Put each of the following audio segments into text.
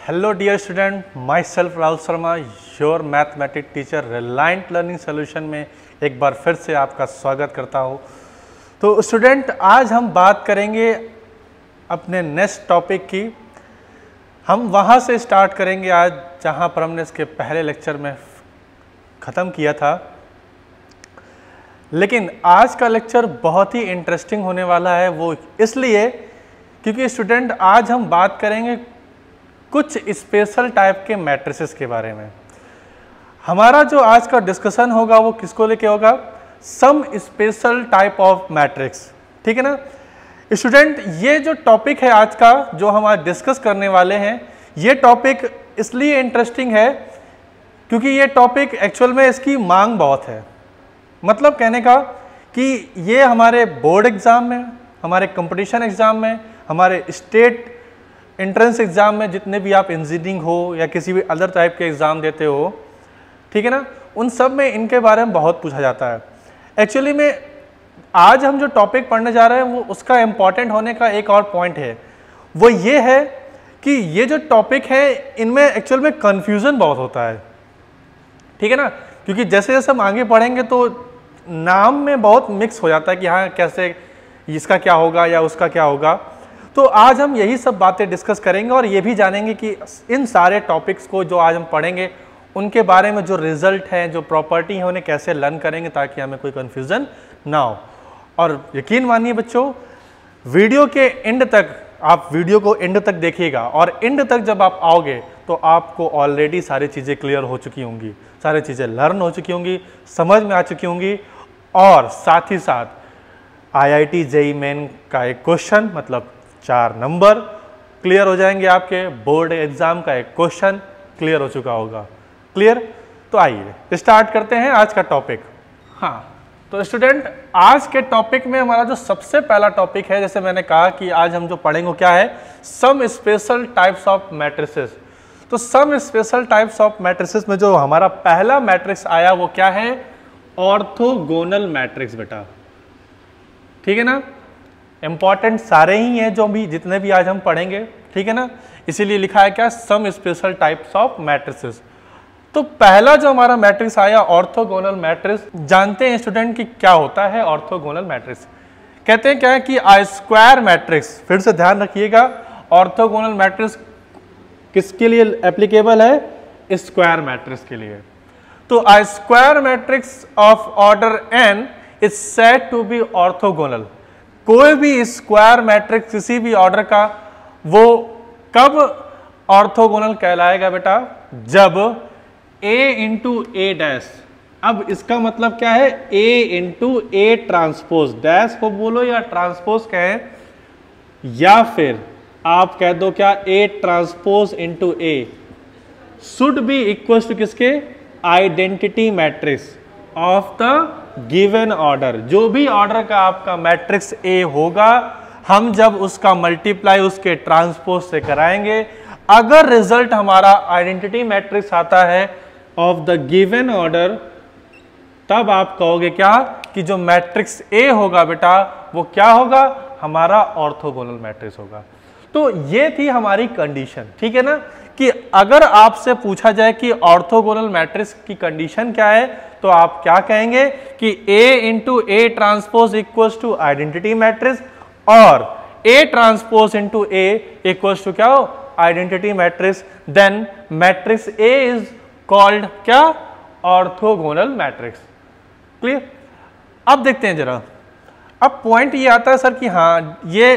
Hello dear student, myself Rahul Sharma, your mathematics teacher Reliant Learning Solution में एक बार फिर से आपका स्वागत करता हूँ। तो स्टूडेंट, आज हम बात करेंगे अपने नेक्स्ट टॉपिक की। हम वहाँ से स्टार्ट करेंगे आज जहाँ पर हमने इसके पहले लेक्चर में ख़त्म किया था। लेकिन आज का लेक्चर बहुत ही इंटरेस्टिंग होने वाला है, वो इसलिए क्योंकि स्टूडेंट आज हम बात करेंगे कुछ स्पेशल टाइप के मैट्रिसेस के बारे में। हमारा जो आज का डिस्कशन होगा वो किसको लेके होगा? Some special type of matrix. ठीक है ना स्टूडेंट, ये जो टॉपिक है आज का जो हम आज डिस्कस करने वाले हैं, ये टॉपिक इसलिए इंटरेस्टिंग है क्योंकि ये टॉपिक एक्चुअल में इसकी मांग बहुत है। मतलब कहने का कि ये हमारे बोर्ड एग्ज़ाम में, हमारे कंपटीशन एग्ज़ाम में, हमारे स्टेट एंट्रेंस एग्ज़ाम में, जितने भी आप इंजीनियरिंग हो या किसी भी अदर टाइप के एग्ज़ाम देते हो, ठीक है ना, उन सब में इनके बारे में बहुत पूछा जाता है। एक्चुअली में आज हम जो टॉपिक पढ़ने जा रहे हैं वो उसका इम्पॉर्टेंट होने का एक और पॉइंट है, वो ये है कि ये जो टॉपिक है इनमें एक्चुअल में कन्फ्यूज़न बहुत होता है। ठीक है ना, क्योंकि जैसे जैसे हम आगे पढ़ेंगे तो नाम में बहुत मिक्स हो जाता है कि हाँ कैसे इसका क्या होगा या उसका क्या होगा। तो आज हम यही सब बातें डिस्कस करेंगे और ये भी जानेंगे कि इन सारे टॉपिक्स को जो आज हम पढ़ेंगे उनके बारे में जो रिजल्ट है, जो प्रॉपर्टी है, उन्हें कैसे लर्न करेंगे ताकि हमें कोई कन्फ्यूज़न ना हो। और यकीन मानिए बच्चों, वीडियो के एंड तक आप वीडियो को एंड तक देखिएगा और एंड तक जब आप आओगे तो आपको ऑलरेडी सारी चीज़ें क्लियर हो चुकी होंगी, सारी चीज़ें लर्न हो चुकी होंगी, समझ में आ चुकी होंगी। और साथ ही साथ IIT JEE मेन का एक क्वेश्चन, मतलब 4 नंबर क्लियर हो जाएंगे, आपके बोर्ड एग्जाम का एक क्वेश्चन क्लियर हो चुका होगा। क्लियर? तो आइए स्टार्ट करते हैं आज का टॉपिक। हाँ, तो स्टूडेंट, आज के टॉपिक में हमारा जो सबसे पहला टॉपिक है, जैसे मैंने कहा कि आज हम जो पढ़ेंगे क्या है, some special types of matrices. तो some special types of matrices में जो हमारा पहला मैट्रिक्स आया वो क्या है? ऑर्थोगोनल मैट्रिक्स बेटा। ठीक है ना, इंपॉर्टेंट सारे ही हैं जो भी जितने भी आज हम पढ़ेंगे। ठीक है ना, इसीलिए लिखा है क्या? Some special types of matrices. तो पहला जो हमारा मैट्रिक्स आया ऑर्थोगोनल मैट्रिक्स, जानते हैं स्टूडेंट कि क्या होता है ऑर्थोगोनल मैट्रिक्स? कहते हैं क्या है कि स्क्वायर मैट्रिक्स, फिर से ध्यान रखिएगा, ऑर्थोगोनल मैट्रिक्स किसके लिए एप्लीकेबल है? स्क्वायर मैट्रिक्स के लिए। तो square matrix of order n is said to be orthogonal. कोई भी स्क्वायर मैट्रिक्स किसी भी ऑर्डर का, वो कब ऑर्थोगोनल कहलाएगा बेटा? जब A इंटू ए डैश। अब इसका मतलब क्या है? A into A transpose, dash को बोलो या ट्रांसपोज कहें, या फिर आप कह दो क्या, A transpose into A should be equal to किसके? Identity matrix of the given order. जो भी ऑर्डर का आपका मैट्रिक्स A होगा, हम जब उसका मल्टीप्लाई उसके ट्रांसपोज से कराएंगे, अगर रिजल्ट हमारा आइडेंटिटी मैट्रिक्स आता है ऑफ द गिवन ऑर्डर, तब आप कहोगे क्या कि जो मैट्रिक्स A होगा बेटा वो क्या होगा? हमारा ऑर्थोगोनल मैट्रिक्स होगा। तो ये थी हमारी कंडीशन। ठीक है ना, कि अगर आपसे पूछा जाए कि ऑर्थोगोनल मैट्रिक्स की कंडीशन क्या है, तो आप क्या कहेंगे कि A into A transpose equals to identity matrix और A transpose into A equals to क्या हो? Identity matrix. Then matrix A is called क्या? Orthogonal matrix. क्लियर? अब देखते हैं जरा, अब पॉइंट ये आता है सर कि हाँ ये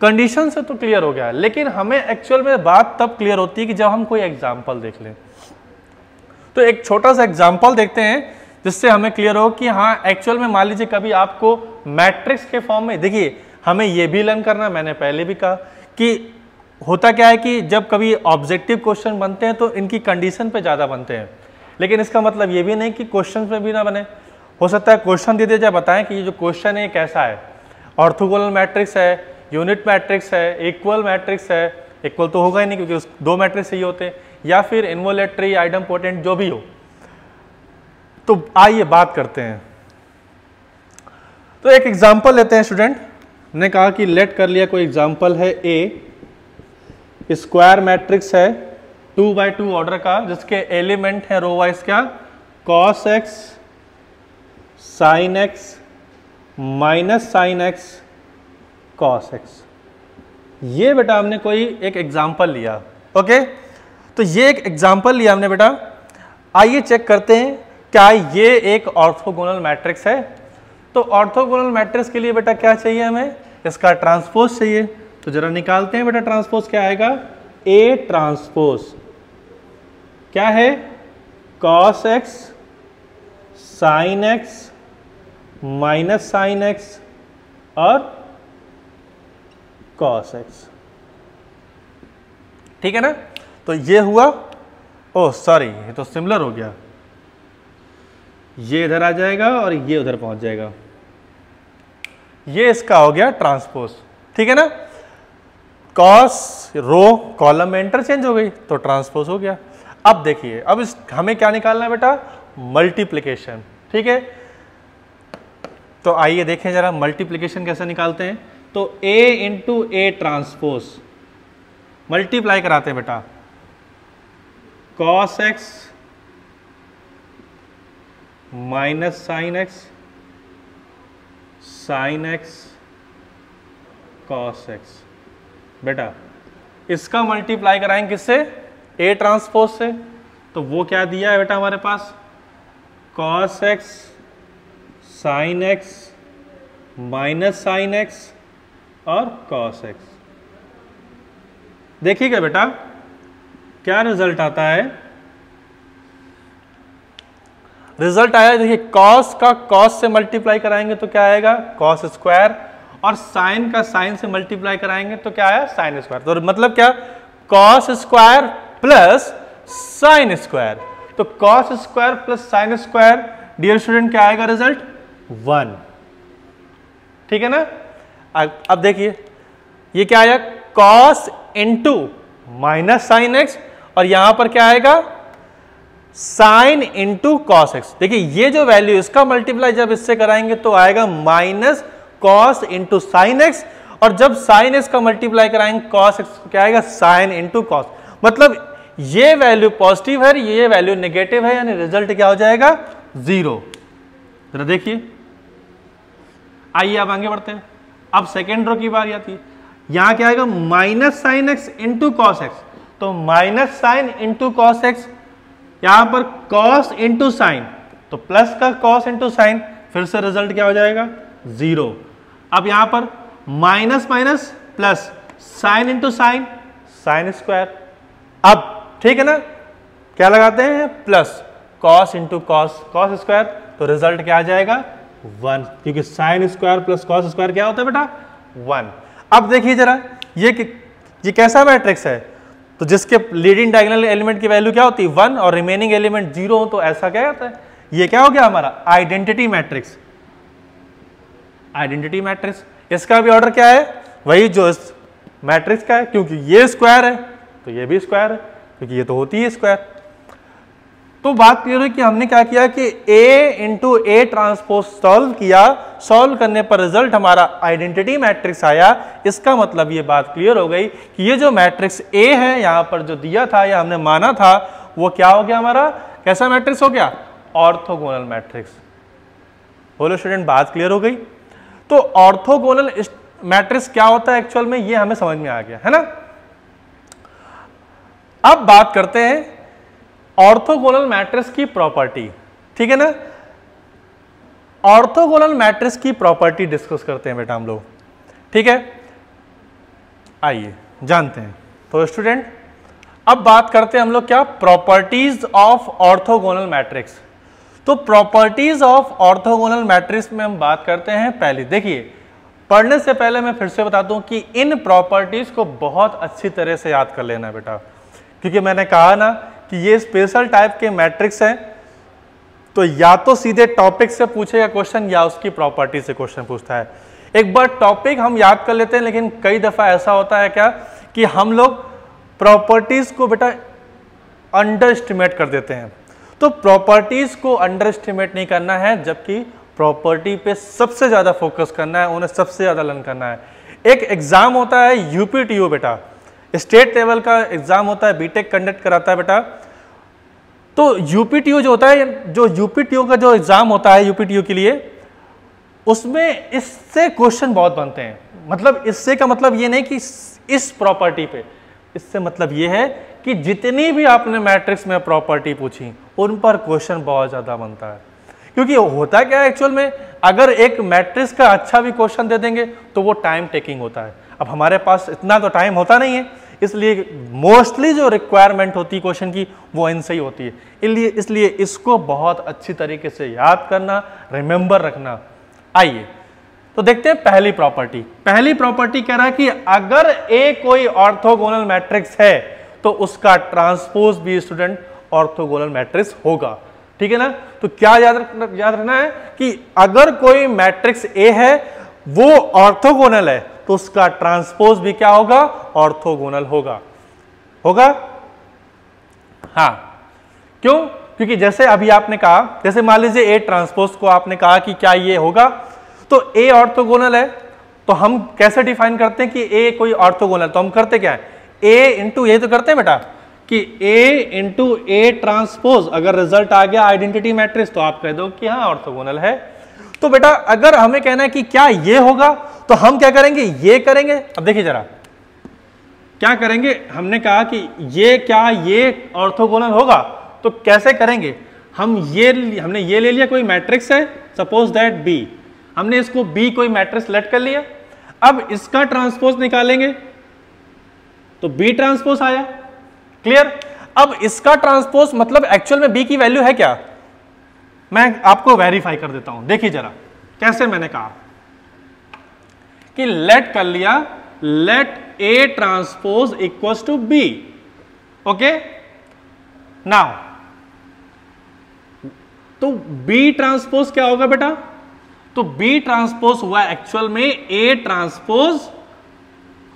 कंडीशन से तो क्लियर हो गया, लेकिन हमें एक्चुअल में बात तब क्लियर होती है कि जब हम कोई एग्जांपल देख लें। तो एक छोटा सा एग्जांपल देखते हैं जिससे हमें क्लियर हो कि हाँ एक्चुअल में मान लीजिए कभी आपको मैट्रिक्स के फॉर्म में, देखिए हमें यह भी लर्न करना, मैंने पहले भी कहा कि होता क्या है कि जब कभी ऑब्जेक्टिव क्वेश्चन बनते हैं तो इनकी कंडीशन पे ज़्यादा बनते हैं, लेकिन इसका मतलब ये भी नहीं कि क्वेश्चन पे भी ना बने। हो सकता है क्वेश्चन दे दिया जाए, बताएं कि ये जो क्वेश्चन है कैसा है, ऑर्थोगोनल मैट्रिक्स है, यूनिट मैट्रिक्स है, इक्वल मैट्रिक्स है। इक्वल तो होगा ही नहीं क्योंकि दो मैट्रिक्स ही होते हैं, या फिर इन्वोलेटरी, आइडम्पोटेंट, जो भी हो। तो आइए बात करते हैं। तो एक एग्जांपल लेते हैं स्टूडेंट, ने कहा कि लेट कर लिया कोई एग्जांपल है A स्क्वायर मैट्रिक्स है 2 by 2 ऑर्डर का, जिसके एलिमेंट है रो वाइज क्या, cos x sin x minus sin x cos x। ये बेटा हमने कोई एक एग्जाम्पल लिया, ओके, तो ये एक एग्जाम्पल लिया हमने बेटा। आइए चेक करते हैं क्या ये एक ऑर्थोगोनल मैट्रिक्स है। तो ऑर्थोगोनल मैट्रिक्स के लिए बेटा क्या चाहिए हमें, इसका ट्रांसपोज चाहिए। तो जरा निकालते हैं बेटा ट्रांसपोज क्या आएगा, ए ट्रांसपोज क्या है, cos x sin x minus sin x और cos x, ठीक है ना। तो ये हुआ, ओह सॉरी ये तो सिमिलर हो गया, ये इधर आ जाएगा और ये उधर पहुंच जाएगा, ये इसका हो गया ट्रांसपोज, ठीक है ना। cos रो कॉलम में इंटरचेंज हो गई तो ट्रांसपोज हो गया। अब देखिए, अब इस हमें क्या निकालना है बेटा, मल्टीप्लिकेशन, ठीक है। तो आइए देखें जरा मल्टीप्लिकेशन कैसे निकालते हैं। तो a into A transpose multiply कराते हैं बेटा, cos x minus sin x sin x cos x। बेटा इसका मल्टीप्लाई कराएंगे किससे, a ट्रांसपोज से। तो वो क्या दिया है बेटा हमारे पास, cos x sin x minus sin x और cos x। देखिएगा बेटा क्या रिजल्ट आता है, रिजल्ट आया, देखिए cos का cos से मल्टीप्लाई कराएंगे तो क्या आएगा, cos स्क्वायर, और sin का sin से मल्टीप्लाई कराएंगे तो क्या आया, sin स्क्वायर। तो मतलब क्या, cos square plus sin square. तो cos square plus sin square dear student क्या आएगा रिजल्ट, 1, ठीक है ना। अब देखिए ये क्या आया, cos into minus sine x, और यहां पर क्या आएगा, साइन इंटू कॉस एक्स। देखिए ये जो वैल्यू, इसका मल्टीप्लाई जब इससे कराएंगे तो आएगा minus cos into sine x, और जब साइन एक्स का मल्टीप्लाई कराएंगे कॉस एक्स क्या आएगा, साइन इंटू कॉस। मतलब ये वैल्यू पॉजिटिव है, ये वैल्यू नेगेटिव है, यानी रिजल्ट क्या हो जाएगा, 0। जरा देखिए, आइए अब आगे बढ़ते हैं। अब सेकेंड रो की बारी आती है, यहां क्या आएगा, minus sine X into cos X. तो minus sine into cos X, यहां पर कॉस इंटू साइन, तो प्लस का कॉस इंटू साइन, फिर से रिजल्ट क्या हो जाएगा, 0। अब यहां पर minus minus plus, sine into sine, sine square. अब ठीक है ना, क्या लगाते हैं, plus cos into cos, cos square, तो रिजल्ट क्या आ जाएगा, 1, क्योंकि sine square plus cos square क्या होता है बेटा, 1। अब देखिए जरा ये कैसा मैट्रिक्स है, तो जिसके लीडिंग डायगोनल एलिमेंट की वैल्यू क्या होती है, 1, और रिमेनिंग एलिमेंट 0 हो, तो ऐसा क्या होता है, ये क्या हो गया हमारा आइडेंटिटी मैट्रिक्स। आइडेंटिटी मैट्रिक्स, इसका भी ऑर्डर क्या है, वही जो इस मैट्रिक्स का है, क्योंकि ये स्क्वायर है तो ये भी स्क्वायर है, क्योंकि ये तो होती है स्क्वायर। तो बात क्लियर है कि हमने क्या किया कि A into A transpose solve किया, सॉल्व करने पर रिजल्ट हमारा आइडेंटिटी मैट्रिक्स आया। इसका मतलब ये बात क्लियर हो गई कि ये जो मैट्रिक्स A है यहां पर जो दिया था या हमने माना था, वो क्या हो गया हमारा, कैसा मैट्रिक्स हो गया, ऑर्थोगोनल मैट्रिक्स। बोलो स्टूडेंट, बात क्लियर हो गई। तो ऑर्थोगोनल मैट्रिक्स क्या होता है एक्चुअल में, ये हमें समझ में आ गया है ना। अब बात करते हैं ऑर्थोगोनल मैट्रिक्स की प्रॉपर्टी, ठीक है ना। ऑर्थोगोनल मैट्रिक्स की प्रॉपर्टी डिस्कस करते हैं बेटा हम लोग, ठीक है। आइए जानते हैं। तो स्टूडेंट अब बात करते हैं हम लोग क्या, प्रॉपर्टीज ऑफ ऑर्थोगोनल मैट्रिक्स। तो प्रॉपर्टीज ऑफ ऑर्थोगोनल मैट्रिक्स में हम बात करते हैं। पहले देखिए, पढ़ने से पहले मैं फिर से बता दूं कि इन प्रॉपर्टीज को बहुत अच्छी तरह से याद कर लेना बेटा, क्योंकि मैंने कहा ना कि ये स्पेशल टाइप के मैट्रिक्स हैं, तो या तो सीधे टॉपिक से पूछेगा क्वेश्चन या उसकी प्रॉपर्टी से क्वेश्चन पूछता है। एक बार टॉपिक हम याद कर लेते हैं, लेकिन कई दफा ऐसा होता है क्या कि हम लोग प्रॉपर्टीज को बेटा अंडर एस्टिमेट कर देते हैं। तो प्रॉपर्टीज को अंडर एस्टिमेट नहीं करना है, जबकि प्रॉपर्टी पे सबसे ज्यादा फोकस करना है, उन्हें सबसे ज्यादा लर्न करना है। एक एग्जाम होता है यूपीटीयू बेटा, स्टेट लेवल का एग्जाम होता है, बीटेक कंडक्ट कराता है बेटा। तो यूपीटीयू जो होता है, जो यूपीटीयू का जो एग्जाम होता है यूपीटीयू के लिए, उसमें इससे क्वेश्चन बहुत बनते हैं। मतलब इससे का मतलब ये नहीं कि इस प्रॉपर्टी पे, इससे मतलब ये है कि जितनी भी आपने मैट्रिक्स में प्रॉपर्टी पूछी उन पर क्वेश्चन बहुत ज्यादा बनता है। क्योंकि होता क्या है एक्चुअल में, अगर एक मैट्रिक्स का अच्छा भी क्वेश्चन दे देंगे तो वो टाइम टेकिंग होता है। अब हमारे पास इतना तो टाइम होता नहीं है, इसलिए मोस्टली जो रिक्वायरमेंट होती है क्वेश्चन की वो इनसे ही होती है। इसलिए इसको बहुत अच्छी तरीके से याद करना, रिमेंबर रखना। आइए तो देखते हैं पहली प्रॉपर्टी। पहली प्रॉपर्टी कह रहा है कि अगर ए कोई ऑर्थोगोनल मैट्रिक्स है तो उसका ट्रांसपोज भी स्टूडेंट ऑर्थोगोनल मैट्रिक्स होगा। ठीक है ना। तो क्या याद रखना है कि अगर कोई मैट्रिक्स ए है वो ऑर्थोगोनल है तो उसका ट्रांसपोज भी क्या होगा, ऑर्थोगोनल होगा। होगा हाँ। क्यों? क्योंकि जैसे अभी आपने कहा, जैसे मान लीजिए ए ट्रांसपोज को आपने कहा कि क्या ये होगा, तो ए ऑर्थोगोनल है तो हम कैसे डिफाइन करते हैं कि ए कोई ऑर्थोगोनल, तो हम करते क्या है, ए इंटू ए तो करते हैं बेटा कि ए इंटू ए ट्रांसपोज, अगर रिजल्ट आ गया आइडेंटिटी मैट्रिक्स तो आप कह दो कि हाँ ऑर्थोगोनल है। तो बेटा अगर हमें कहना है कि क्या ये होगा तो हम क्या करेंगे, ये करेंगे। अब देखिए जरा क्या करेंगे, हमने कहा कि ये क्या ये ऑर्थोगोनल होगा, तो कैसे करेंगे हमने ये ले लिया कोई मैट्रिक्स है, सपोज दैट बी, हमने इसको बी कोई मैट्रिक्स लेट कर लिया। अब इसका ट्रांसपोज निकालेंगे तो बी ट्रांसपोज आया। क्लियर। अब इसका ट्रांसपोज मतलब एक्चुअल में बी की वैल्यू है क्या, मैं आपको वेरीफाई कर देता हूं। देखिए जरा कैसे, मैंने कहा कि लेट कर लिया, let A transpose equals to B. Okay now तो बी ट्रांसपोज क्या होगा बेटा, तो बी ट्रांसपोज हुआ एक्चुअल में ए ट्रांसपोज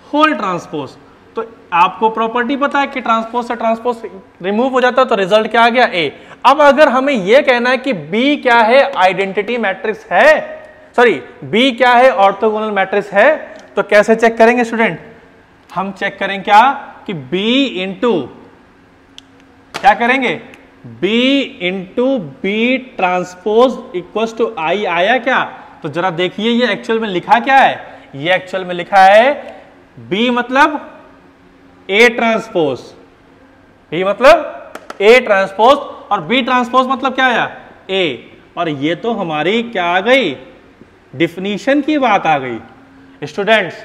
होल ट्रांसपोज। तो आपको प्रॉपर्टी पता है कि ट्रांसपोज से ट्रांसपोज रिमूव हो जाता है तो रिजल्ट क्या आ गया, ए। अब अगर हमें यह कहना है कि बी क्या है, आइडेंटिटी मैट्रिक्स है, सॉरी बी क्या है, ऑर्थोगोनल मैट्रिक्स है, तो कैसे चेक करेंगे स्टूडेंट, हम चेक करेंगे क्या कि बी इंटू क्या करेंगे, B into B transpose equals to I आया क्या। तो जरा देखिए ये एक्चुअल में लिखा क्या है, ये एक्चुअल में लिखा है बी मतलब ए ट्रांसपोज, बी मतलब ए ट्रांसपोज और बी ट्रांसपोज मतलब क्या आया, ए। और ये तो हमारी क्या आ गई, डिफिनीशन की बात आ गई। स्टूडेंट्स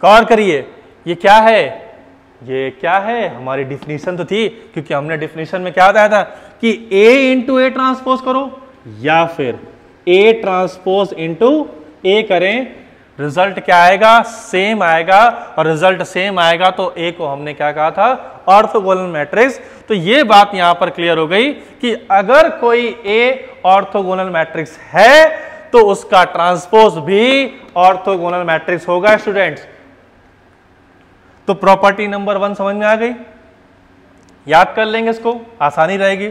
गौर करिए, ये क्या है, ये क्या है, हमारी डिफिनीशन तो थी, क्योंकि हमने डिफिनीशन में क्या बताया था कि ए इंटू ए ट्रांसपोज करो या फिर ए ट्रांसपोज इंटू ए करें, रिजल्ट क्या आएगा, सेम आएगा। और रिजल्ट सेम आएगा तो ए को हमने क्या कहा था, ऑर्थोगोनल मैट्रिक्स। तो ये बात यहां पर क्लियर हो गई कि अगर कोई ए ऑर्थोगोनल मैट्रिक्स है तो उसका ट्रांसपोज भी ऑर्थोगोनल मैट्रिक्स होगा स्टूडेंट्स। तो प्रॉपर्टी नंबर 1 समझ में आ गई, याद कर लेंगे इसको, आसानी रहेगी।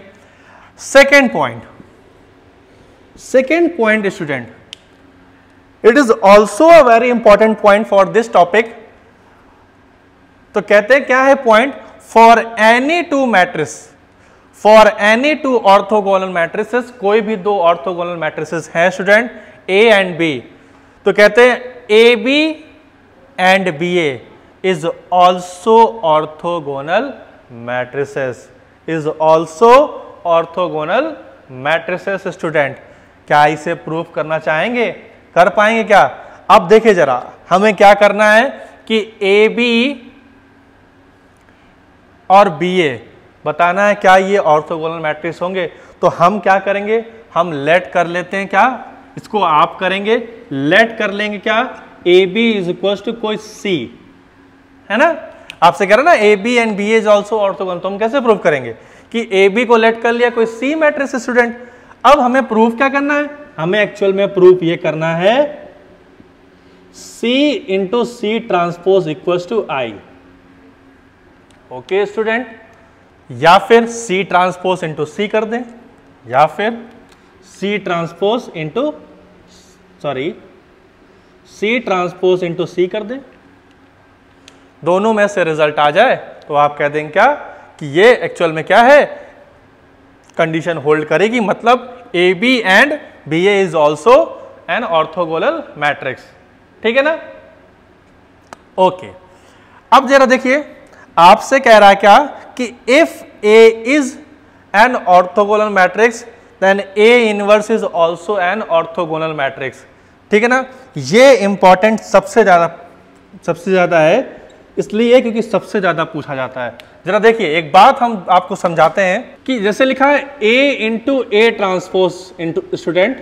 Second point student, it is also a very important point for this topic. तो कहते हैं क्या है point, for any two matrix, for any two orthogonal matrices, कोई भी दो ऑर्थोगोनल मैट्रिसेस हैं स्टूडेंट ए एंड बी, तो कहते हैं A B and B A is also orthogonal matrices, is also orthogonal matrices student. क्या इसे प्रूव करना चाहेंगे, कर पाएंगे क्या? अब देखिए जरा, हमें क्या करना है कि ए बी और बी ए बताना है क्या ये ऑर्थोगोनल मैट्रिक्स होंगे। तो हम क्या करेंगे, हम लेट कर लेते हैं, क्या इसको आप करेंगे, लेट कर लेंगे क्या, A B is equal to कोई सी, है ना, आपसे कह रहा ना A B and B is also orthogonal. तो हम कैसे प्रूव करेंगे कि ए बी को लेट कर लिया कोई सी मैट्रिक्स स्टूडेंट। अब हमें प्रूफ क्या करना है, हमें एक्चुअल में प्रूफ ये करना है C into C transpose equals to I. Okay student, या फिर सी ट्रांसपोज इंटू सी कर दें, या फिर C transpose into C transpose into C कर दें। दोनों में से रिजल्ट आ जाए तो आप कह देंगे क्या कि ये एक्चुअल में क्या है, कंडीशन होल्ड करेगी, मतलब A B and B A is also an orthogonal matrix. ठीक है ना? ओके, अब जरा देखिए, आपसे कह रहा है क्या कि if A is an orthogonal matrix then A inverse is also an orthogonal matrix. ठीक है ना? ये इंपॉर्टेंट सबसे ज्यादा है, इसलिए क्योंकि सबसे ज्यादा पूछा जाता है। जरा देखिए, एक बात हम आपको समझाते हैं कि जैसे लिखा है A into A transpose into student,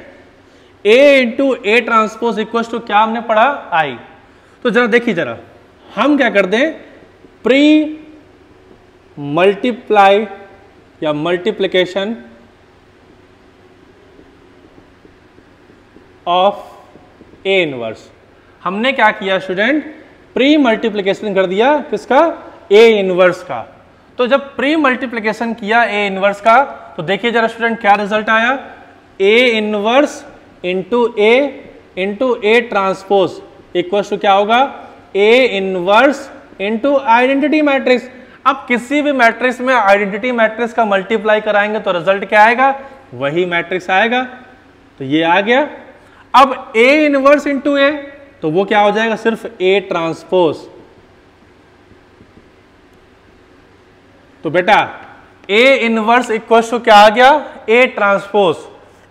A into A transpose equal to क्या हमने पढ़ा, आई। तो जरा देखिए, जरा हम क्या कर दें, प्री मल्टीप्लाई या मल्टीप्लिकेशन ऑफ ए इनवर्स। हमने क्या किया स्टूडेंट, प्री मल्टीप्लिकेशन कर दिया किसका, ए इनवर्स का। तो जब प्री मल्टीप्लिकेशन किया ए इनवर्स का तो देखिए जरा स्टूडेंट क्या रिजल्ट आया, A inverse into A transpose equal to क्या होगा, A inverse into identity matrix. अब किसी भी मैट्रिक्स में आइडेंटिटी मैट्रिक्स का मल्टीप्लाई कराएंगे तो रिजल्ट क्या आएगा, वही मैट्रिक्स आएगा। तो ये आ गया। अब ए इनवर्स इंटू ए तो वो क्या हो जाएगा, सिर्फ ए ट्रांसपोज। तो बेटा ए इनवर्स इक्वल टू क्या आ गया, A transpose.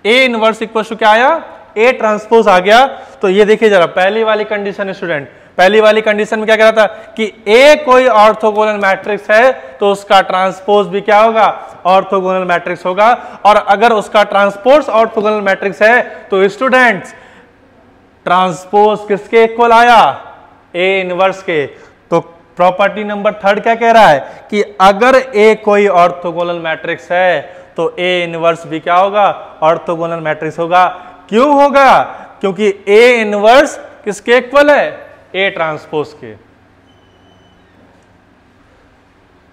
A inverse equal to क्या आया, ए ट्रांसपोज आ गया। तो ये देखिए जरा, पहली वाली कंडीशन स्टूडेंट, पहली वाली कंडीशन में क्या कह रहा था कि ए कोई ऑर्थोगोनल मैट्रिक्स है तो उसका ट्रांसपोज भी क्या होगा, ऑर्थोगोनल मैट्रिक्स होगा। और अगर उसका ट्रांसपोज ऑर्थोगोनल मैट्रिक्स है तो स्टूडेंट्स ट्रांसपोज किसके इक्वल आया, ए इनवर्स के। तो प्रॉपर्टी नंबर 3 क्या कह रहा है कि अगर ए कोई ऑर्थोगोनल मैट्रिक्स है तो ए इनवर्स भी क्या होगा, ऑर्थोगोनल मैट्रिक्स होगा। क्यों होगा, क्योंकि ए इनवर्स किसके इक्वल है, ए ट्रांसपोज के।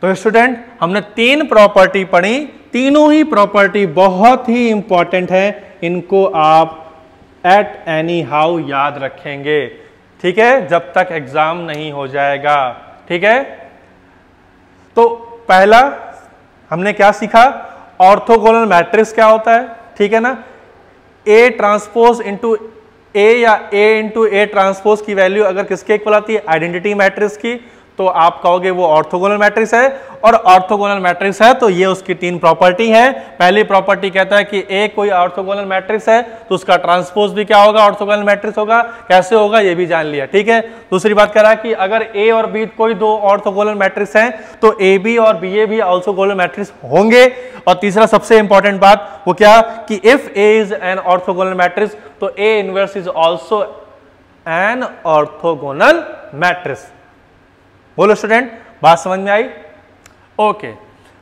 तो स्टूडेंट हमने 3 प्रॉपर्टी पढ़ी, तीनों ही प्रॉपर्टी बहुत ही इंपॉर्टेंट है, इनको आप एट एनी हाउ याद रखेंगे। ठीक है, जब तक एग्जाम नहीं हो जाएगा। ठीक है, तो पहला हमने क्या सीखा, ऑर्थोगोनल मैट्रिक्स क्या होता है। ठीक है ना, ए ट्रांसपोज इंटू ए या ए इंटू ए ट्रांसपोज की वैल्यू अगर किसके इक्वल आती है, आइडेंटिटी मैट्रिक्स की, तो आप कहोगे वो ऑर्थोगोनल मैट्रिक्स है। और ऑर्थोगोनल मैट्रिक्स है तो ये उसकी 3 प्रॉपर्टी है। पहली प्रॉपर्टी कहता है कि ए कोई ऑर्थोगोनल मैट्रिक्स है तो उसका ट्रांसपोज भी क्या होगा, ऑर्थोगोनल मैट्रिक्स होगा। कैसे होगा ये भी जान लिया। ठीक है, दूसरी बात कह रहा है कि अगर ए और बी कोई 2 ऑर्थोगोनल मैट्रिक्स हैं तो ए बी और बी ए भी ऑर्थोगोनल मैट्रिक्स होंगे। और तीसरा सबसे इंपॉर्टेंट बात वो क्या कि if A is an orthogonal matrix तो A inverse is also an orthogonal matrix. बोलो स्टूडेंट, बात समझ में आई? ओके,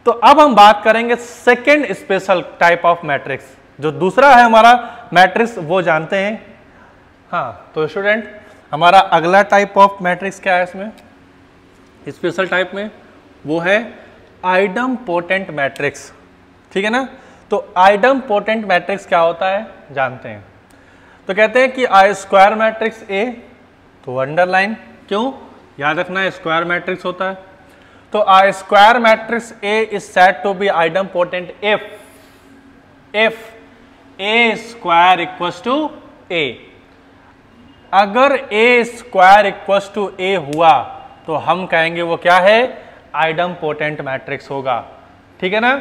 तो अब हम बात करेंगे second special type of matrix. जो दूसरा है हमारा मैट्रिक्स वो जानते हैं। हाँ, तो स्टूडेंट हमारा अगला टाइप ऑफ मैट्रिक्स क्या है इसमें, स्पेशल टाइप में, वो है आइडम्पोटेंट मैट्रिक्स। ठीक है ना, तो आइडम्पोटेंट मैट्रिक्स क्या होता है जानते हैं। तो कहते हैं कि आई स्क्वायर मैट्रिक्स ए, तो अंडरलाइन, क्यों याद रखना है, स्क्वायर मैट्रिक्स होता है। तो a square matrix A is said to be idempotent if A square equals to A. अगर A square equals to A हुआ तो हम कहेंगे वो क्या है, आइडम्पोटेंट मैट्रिक्स होगा। ठीक है ना,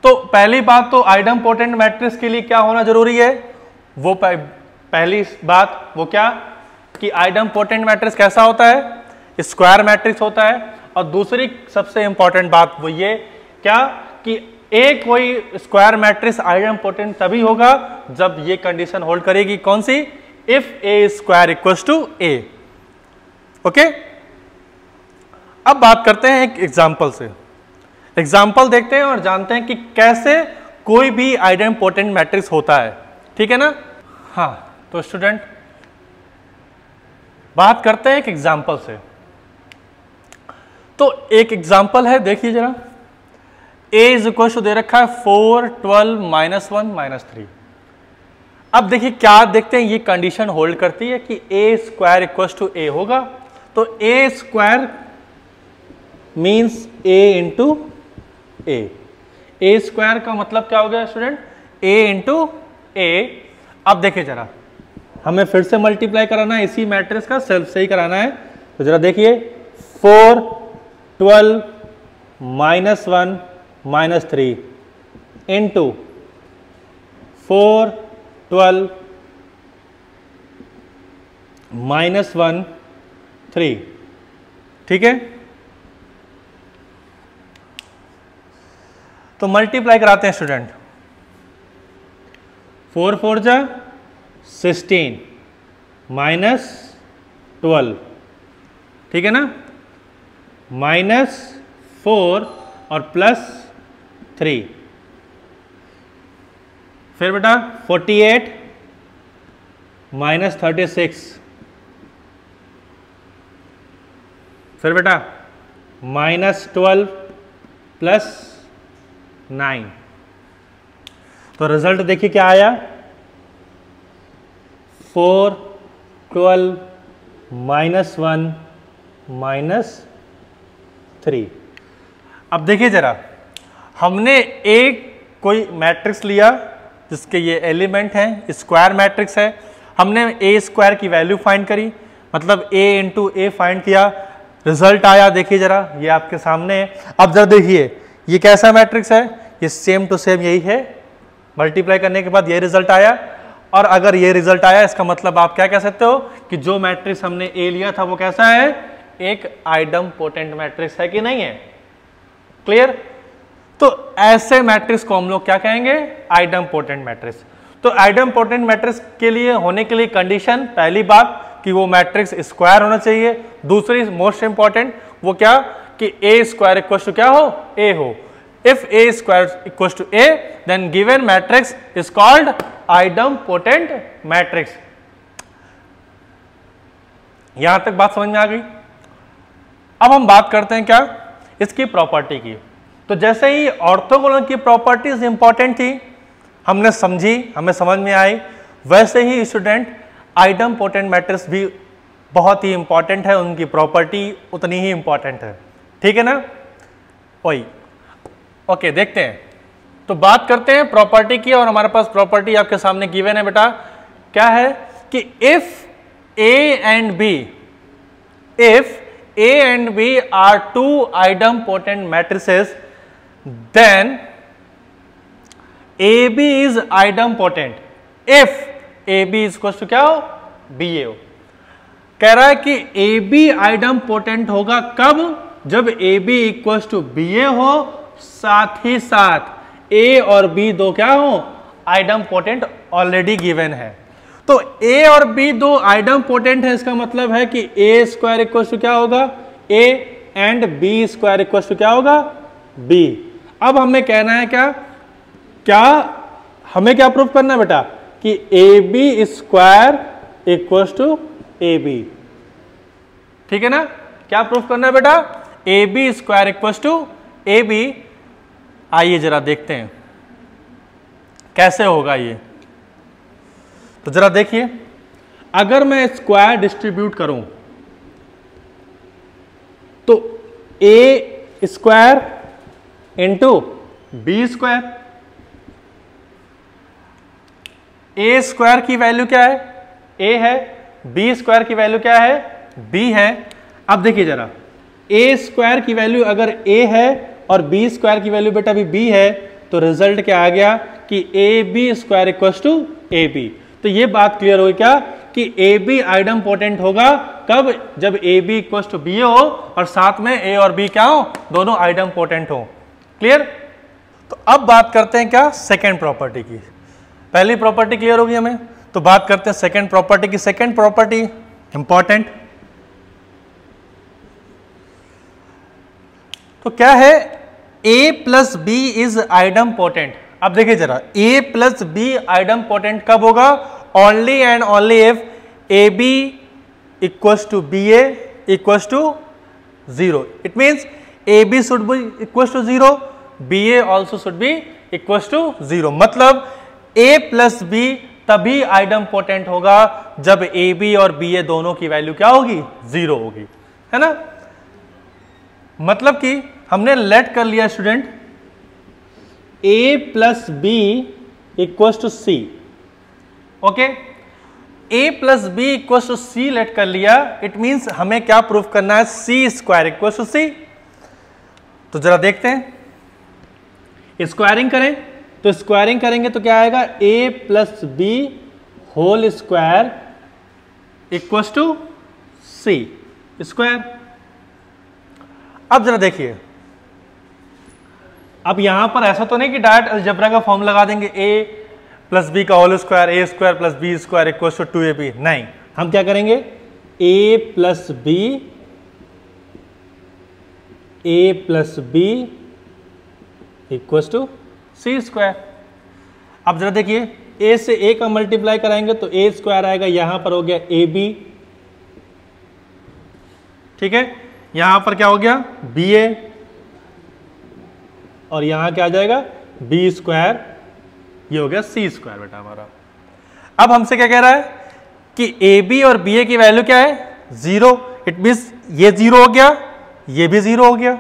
तो पहली बात तो आइडम्पोटेंट मैट्रिक्स के लिए क्या होना जरूरी है, वो पहली बात वो क्या कि आइडम्पोटेंट मैट्रिक्स कैसा होता है, स्क्वायर मैट्रिक्स होता है। और दूसरी सबसे इंपॉर्टेंट बात वो ये क्या कि ए कोई स्क्वायर मैट्रिक्स आइडम्पोटेंट तभी होगा जब ये कंडीशन होल्ड करेगी, कौन सी, if A square equals to A. Okay, अब बात करते हैं एक एग्जांपल से। एग्जांपल देखते हैं और जानते हैं कि कैसे कोई भी आइडम्पोटेंट मैट्रिक्स होता है। ठीक है ना, हाँ, तो स्टूडेंट बात करते हैं एक एग्जांपल से। तो एक एग्जांपल है, देखिए जरा, a इज इक्वल टू दे रखा है 4, 12, -1, -3। अब देखिए क्या देखते हैं, ये कंडीशन होल्ड करती है कि a square equal to a होगा। तो A square means A into A square का मतलब क्या हो गया स्टूडेंट? ए इंटू ए। अब देखिए जरा, हमें फिर से मल्टीप्लाई कराना है, इसी मैट्रिक्स का सेल्फ से ही कराना है। तो जरा देखिए 4 12 -1 -3 इंटू 4 12 -1 3, ठीक है। तो मल्टीप्लाई कराते हैं स्टूडेंट। 4 4 जा 16 -12, ठीक है ना, -4 और +3, फिर बेटा 48 -36, फिर बेटा -12 +9। तो रिजल्ट देखिए क्या आया, 4 12 -1 -3। अब देखिए जरा, हमने एक कोई मैट्रिक्स लिया जिसके ये एलिमेंट हैं, स्क्वायर मैट्रिक्स है। हमने ए स्क्वायर की वैल्यू फाइंड करी, मतलब ए इंटू ए फाइंड किया, रिजल्ट आया। देखिए जरा, ये आपके सामने है। अब जरा देखिए ये कैसा मैट्रिक्स है, ये सेम टू सेम यही है। मल्टीप्लाई करने के बाद ये रिजल्ट आया, और अगर ये रिजल्ट आया इसका मतलब आप क्या कह सकते हो कि जो मैट्रिक्स हमने ए लिया था वो कैसा है, एक आइडम्पोटेंट मैट्रिक्स है कि नहीं है। क्लियर? तो ऐसे मैट्रिक्स को हम लोग क्या कहेंगे, आइडम्पोटेंट मैट्रिक्स। तो आइडम्पोटेंट मैट्रिक्स के लिए होने के लिए कंडीशन, पहली बात कि वो मैट्रिक्स स्क्वायर होना चाहिए। दूसरी मोस्ट इंपॉर्टेंट वो क्या, कि ए स्क्वायर इक्वल टू क्या हो, ए हो। If A square equal to A then given matrix is called idempotent matrix. यहां तक बात समझ में आ गई। अब हम बात करते हैं क्या, इसकी प्रॉपर्टी की। तो जैसे ही ऑर्थोगोनल की प्रॉपर्टीज इंपॉर्टेंट थी, हमने समझी, हमें समझ में आई, वैसे ही स्टूडेंट आइडम्पोटेंट मैट्रिक्स भी बहुत ही इंपॉर्टेंट है, उनकी प्रॉपर्टी उतनी ही इंपॉर्टेंट है, ठीक है ना। वही ओके, देखते हैं। तो बात करते हैं प्रॉपर्टी की, और हमारे पास प्रॉपर्टी आपके सामने गिवन है बेटा। क्या है कि if A and B, if A and B are two idempotent matrices, then AB is idempotent if AB is equal to क्या हो, BA हो। कह रहा है कि AB idempotent होगा कब, जब AB इक्वल टू BA हो, साथ ही साथ A और B दो क्या हो, idempotent ऑलरेडी गिवन है। तो A और B दो आइडम्पोटेंट है, इसका मतलब है कि A स्क्वायर इक्वल टू क्या होगा, A and B square equal to क्या होगा, B। अब हमें कहना है क्या हमें क्या प्रूफ करना है बेटा, कि AB square equal to AB, ठीक है ना। क्या प्रूफ करना है बेटा, AB square equal to AB। आइए जरा देखते हैं कैसे होगा ये। तो जरा देखिए, अगर मैं स्क्वायर डिस्ट्रीब्यूट करूं तो A square into B square, A square की वैल्यू क्या है, ए है, बी स्क्वायर की वैल्यू क्या है, बी है। अब देखिए जरा, ए स्क्वायर की वैल्यू अगर ए है और बी स्क्वायर की वैल्यू बेटा भी बी है, तो रिजल्ट क्या आ गया कि A B square equal to A B. तो ये बात क्लियर हुई क्या, कि ए बी आइडम्पोटेंट होगा कब, जब A B equal to B हो और साथ में ए और बी क्या हो, दोनों आइडम्पोटेंट हो। क्लियर? तो अब बात करते हैं क्या, सेकेंड प्रॉपर्टी की। पहली प्रॉपर्टी क्लियर होगी हमें, तो बात करते हैं सेकेंड प्रॉपर्टी की। सेकेंड प्रॉपर्टी इंपॉर्टेंट, तो क्या है, A plus B is idempotent. अब देखिए जरा, a प्लस बी आइडम्पोटेंट कब होगा, only and only if A B equals to B A equals to 0। It means A B should be equals to 0, B A also should be equals to 0। मतलब a plus B तभी आइडम्पोटेंट होगा जब A B और B ए दोनों की value क्या होगी, 0 होगी। है ना। मतलब कि हमने लेट कर लिया student a plus B equal to C. Okay, a plus B equal to C let कर लिया, इट मींस हमें क्या प्रूफ करना है, C square equal to C. तो जरा देखते हैं, स्क्वायरिंग करें, तो स्क्वायरिंग करेंगे तो क्या आएगा, a plus B whole square equal to C square. अब जरा देखिए, अब यहां पर ऐसा तो नहीं कि डायरेक्ट अलजेब्रा का फॉर्म लगा देंगे, a प्लस बी का whole square, a square plus B square equal to 2ab। नहीं, हम क्या करेंगे, a plus B equal to C square. अब जरा देखिए, a से a का मल्टीप्लाई कराएंगे तो a स्क्वायर आएगा, यहां पर हो गया ab, ठीक है, यहां पर क्या हो गया ba, और यहां क्या आ जाएगा b स्क्वायर, ये हो गया c स्क्वायर बेटा हमारा। अब हमसे क्या कह रहा है कि ab और ba की वैल्यू क्या है, 0। इट मींस ये 0 हो गया, ये भी 0 हो गया,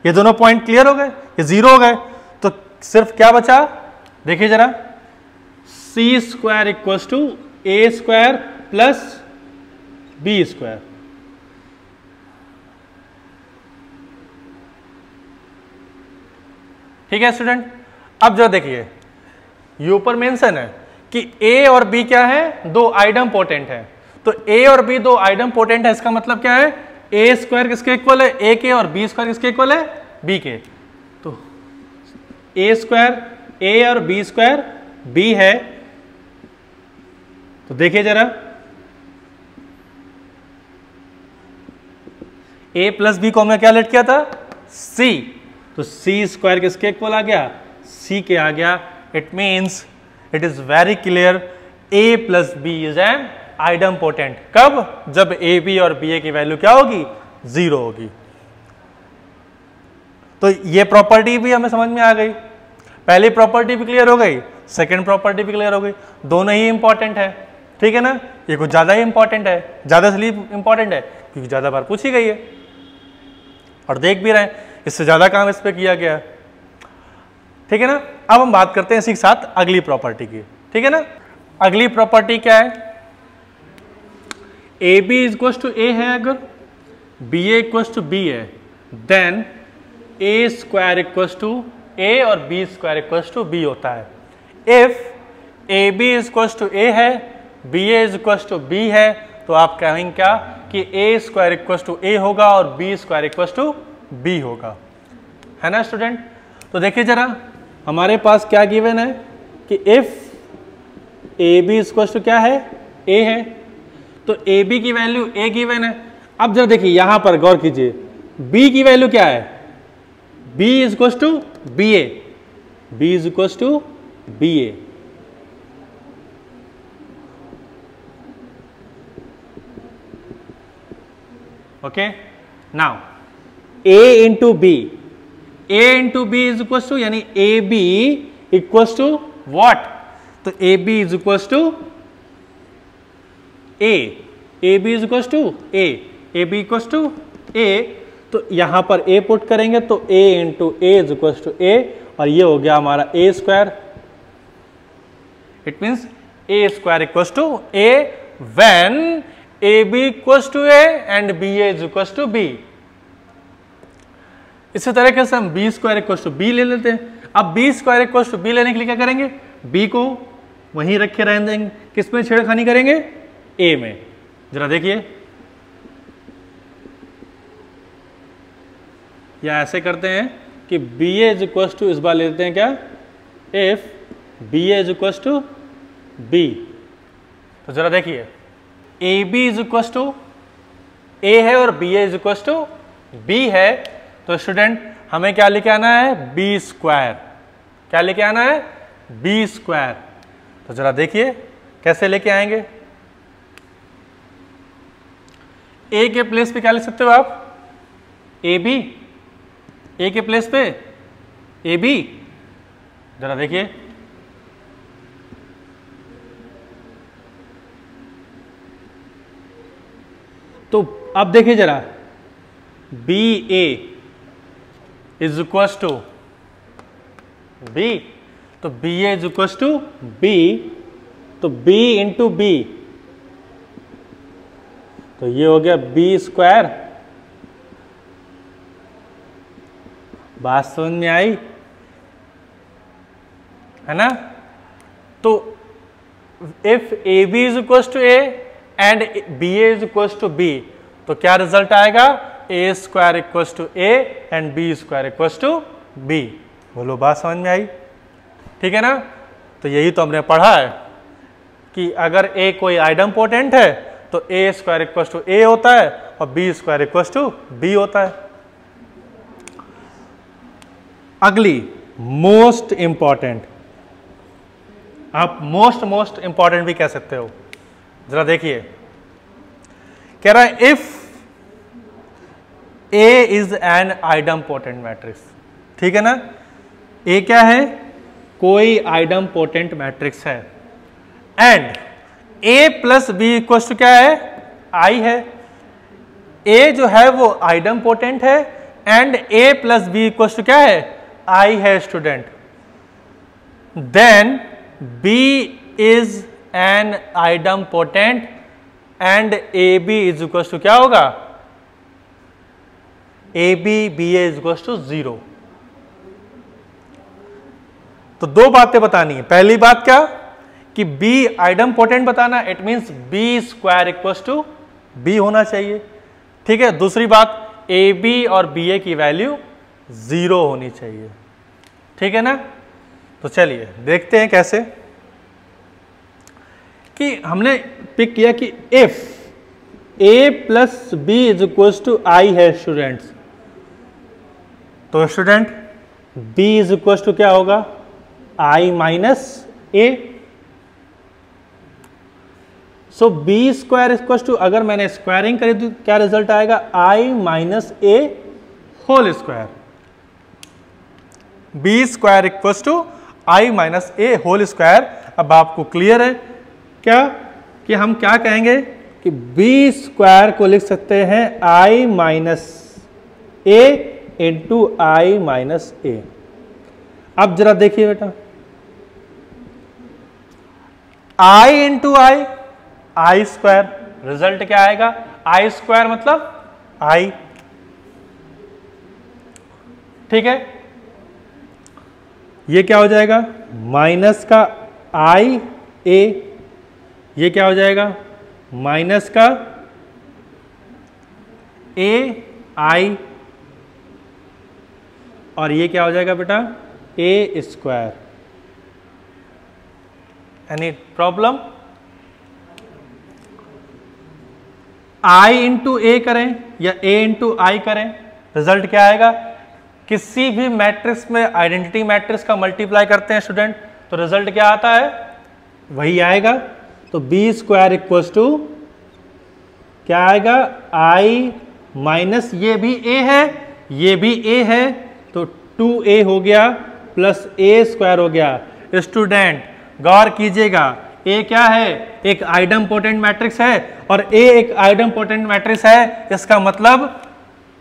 ये दोनों पॉइंट क्लियर हो गए, ये 0 हो गए, तो सिर्फ क्या बचा, देखिए जरा, c square equal to a square plus b square. ठीक है स्टूडेंट। अब जो देखिए, ये ऊपर मेंशन है कि a और b क्या है, दो आइडम पोटेंट है। तो a और b दो आइडम पोटेंट है, इसका मतलब क्या है, a स्क्वायर किसके इक्वल है, a के, और b स्क्वायर किसके इक्वल है, b के। तो a स्क्वायर a और b स्क्वायर b है। तो देखिए जरा, a प्लस बी को हमने क्या लेट किया था, c, तो c स्क्वायर किसके इक्वल आ गया, c के आ गया। It means it is very clear, a plus B is an idempotent. कब, जब ए बी और बी ए की वैल्यू क्या होगी, 0 होगी। तो ये प्रॉपर्टी भी हमें समझ में आ गई, पहली प्रॉपर्टी भी क्लियर हो गई, सेकंड प्रॉपर्टी भी क्लियर हो गई, दोनों ही इंपॉर्टेंट है, ठीक है ना। ये कुछ ज्यादा ही इंपॉर्टेंट है, ज्यादा इसलिए इंपॉर्टेंट है क्योंकि ज्यादा बार पूछी गई है और देख भी रहे हैं, इससे ज्यादा काम इस पे किया गया, ठीक है ना। अब हम बात करते हैं इसी के साथ अगली प्रॉपर्टी की, ठीक है ना। अगली प्रॉपर्टी क्या है, A B equal to A है, अगर B A equal to B है, then A square equal to A और B square equal to B होता है। If A B equal to A है, B A equal to B है, तो आप कहेंगे क्या कि A square equal to A होगा और B square equal to B होगा, है ना स्टूडेंट। तो देखिए जरा, हमारे पास क्या गिवन है कि if A B equal to क्या है, ए है, तो ए बी की वैल्यू ए गिवन है। अब जरा देखिए, यहां पर गौर कीजिए, बी की वैल्यू क्या है, B is equal to B A, B is equal to B A. Okay, now A into B, A into B is equal to, यानी A B equal to what, तो A B is equal to A B is equal to A B equal to A, तो यहां पर A put करेंगे तो A into A is equal to A, और ये हो गया हमारा A square. It means A square equal to A when A B equal to A and B A is equal to B. इसी तरीके से हम B square equal to B ले लेते हैं। अब B square equal to B लेने के लिए क्या करेंगे, बी को वहीं रखे रहने देंगे, किस में छेड़खानी करेंगे, ए में। जरा देखिए, या ऐसे करते हैं कि B A is equal to, इस बार लेते हैं क्या, if B A is equal to B, तो जरा देखिए, A B is equal to A है और B A is equal to B है, तो स्टूडेंट हमें क्या लेके आना है, बी स्क्वायर। क्या लेके आना है, बी स्क्वायर। तो जरा देखिए कैसे लेके आएंगे, ए के प्लेस पे क्या लिख सकते हो आप, ए बी, ए के प्लेस पे ए बी। जरा देखिए, तो अब देखिए जरा, B A is equal to B, तो B A is equal to B, तो बी इंटू बी, तो ये हो गया बी स्क्वायर। बात समझ में आई है ना? तो if A B is equal to A and B A is equal to B, तो क्या रिजल्ट आएगा? A square equal to A and B square equal to B. बोलो बात समझ में आई? ठीक है ना? तो यही तो हमने पढ़ा है कि अगर ए कोई आइडम्पोटेंट है तो ए स्क्वायर इक्व टू ए होता है और B square equal to B होता है। अगली मोस्ट इंपॉर्टेंट, आप मोस्ट इंपॉर्टेंट भी कह सकते हो, जरा देखिए, कह रहा है if A is an idempotent matrix. ठीक है ना? ए क्या है? कोई आइडम्पोटेंट मैट्रिक्स है and A plus B equal to क्या है? आई है। ए जो है वो आइडम्पोटेंट है and A plus B equal to क्या है? आई है student. Then B is an idempotent and A B is equal to क्या होगा? A B B A is equal to 0। तो दो बातें बतानी है। पहली बात क्या कि B आइडम्पोटेंट बताना, it means B square equal to B होना चाहिए। ठीक है? दूसरी बात AB और BA की वैल्यू 0 होनी चाहिए। ठीक है ना? तो चलिए देखते हैं कैसे, कि हमने पिक किया कि if A plus B is equal to I है स्टूडेंट्स, तो student B is equal to क्या होगा? I minus A। So B square equal to, अगर मैंने स्क्वायरिंग करी तो क्या रिजल्ट आएगा? I minus A whole square. B square equal to I minus A whole square. अब आपको क्लियर है क्या कि हम क्या कहेंगे कि बी स्क्वायर को लिख सकते हैं I minus A into I minus A. अब जरा देखिए बेटा, I into I, I square, result क्या आएगा? आई स्क्वायर मतलब आई। ठीक है? ये क्या हो जाएगा? माइनस का आई ए, ये क्या हो जाएगा? माइनस का ए आई, और ये क्या हो जाएगा बेटा? A square. Any problem? I into A करें या A इंटू आई करें, रिजल्ट क्या आएगा? किसी भी मैट्रिक्स में आइडेंटिटी मैट्रिक्स का मल्टीप्लाई करते हैं स्टूडेंट, तो रिजल्ट क्या आता है? वही आएगा। तो बी स्क्वायर इक्वल टू क्या आएगा? I माइनस ये भी A है, ये भी A है, तो 2A हो गया प्लस A स्क्वायर हो गया। स्टूडेंट गौर कीजिएगा, A क्या है? एक आइडम्पोटेंट मैट्रिक्स है और A एक आइडम्पोटेंट मैट्रिक्स है। इसका मतलब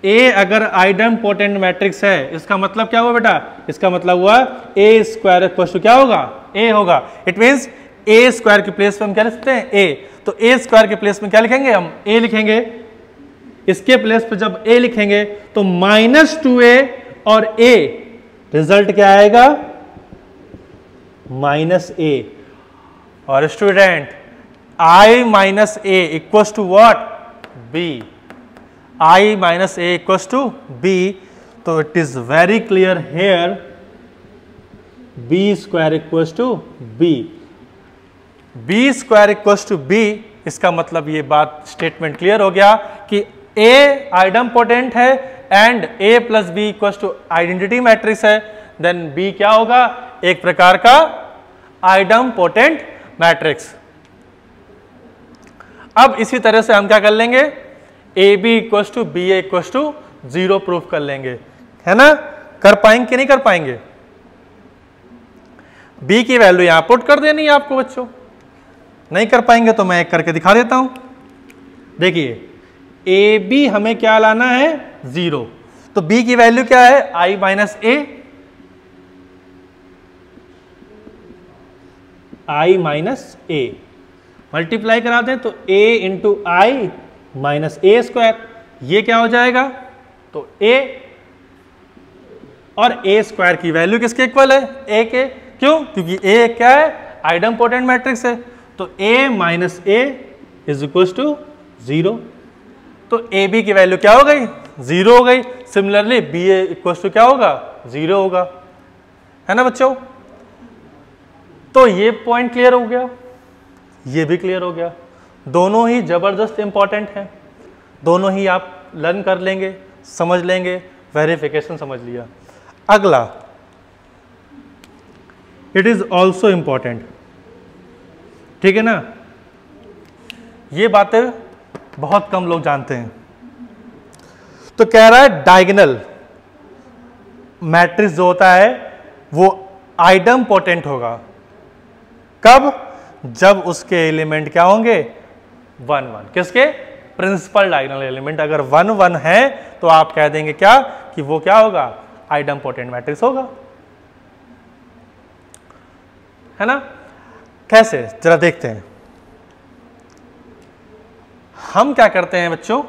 A अगर आइडम्पोटेंट मैट्रिक्स है, इसका मतलब क्या हुआ बेटा? इसका मतलब हुआ A स्क्वायर इक्वल टू क्या होगा? A होगा। इट मींस A स्क्वायर की प्लेस पे हम क्या लिख सकते हैं? A। तो A स्क्वायर के प्लेस में क्या लिखेंगे? हम A लिखेंगे। इसके प्लेस पे जब A लिखेंगे तो माइनस 2A और A, रिजल्ट क्या आएगा? Minus A। और student I minus A equal to what? B। I minus A equal to B। तो it is very clear here B square equal to B। B square equal to B, इसका मतलब ये बात statement clear हो गया कि A idempotent है and A plus B equal to identity matrix है। देन B क्या होगा? एक प्रकार का आइडम्पोटेंट मैट्रिक्स। अब इसी तरह से हम क्या कर लेंगे? A B equal to B A equal to 0 proof कर लेंगे, है ना? कर पाएंगे कि नहीं कर पाएंगे? बी की वैल्यू यहां पुट कर देनी है आपको बच्चों। नहीं कर पाएंगे तो मैं एक करके दिखा देता हूं। देखिए ए बी हमें क्या लाना है? 0। तो b की वैल्यू क्या है? i minus a, i minus a multiply कराते हैं तो a into I minus A square, ये क्या हो जाएगा? तो a और a स्क्वायर की वैल्यू किसके इक्वल है? a के। क्यों? क्योंकि a क्या है? आइडम्पोटेंट मैट्रिक्स है। तो a minus a is equal to 0। तो ए बी की वैल्यू क्या हो गई? 0 हो गई। Similarly B A equal to क्या होगा? 0 होगा, है ना बच्चों? तो ये पॉइंट क्लियर हो गया, ये भी क्लियर हो गया। दोनों ही जबरदस्त इंपॉर्टेंट हैं, दोनों ही आप लर्न कर लेंगे, समझ लेंगे, वेरिफिकेशन समझ लिया। अगला, इट इज ऑल्सो इंपॉर्टेंट, ठीक है ना? ये बातें बहुत कम लोग जानते हैं। तो कह रहा है डायगोनल मैट्रिक्स जो होता है वो आइडम्पोटेंट होगा। कब? जब उसके एलिमेंट क्या होंगे? 1 1। किसके? प्रिंसिपल डायगोनल एलिमेंट अगर 1 1 है तो आप कह देंगे क्या कि वो क्या होगा? आइडम्पोटेंट मैट्रिक्स होगा, है ना? कैसे? जरा देखते हैं। हम क्या करते हैं बच्चों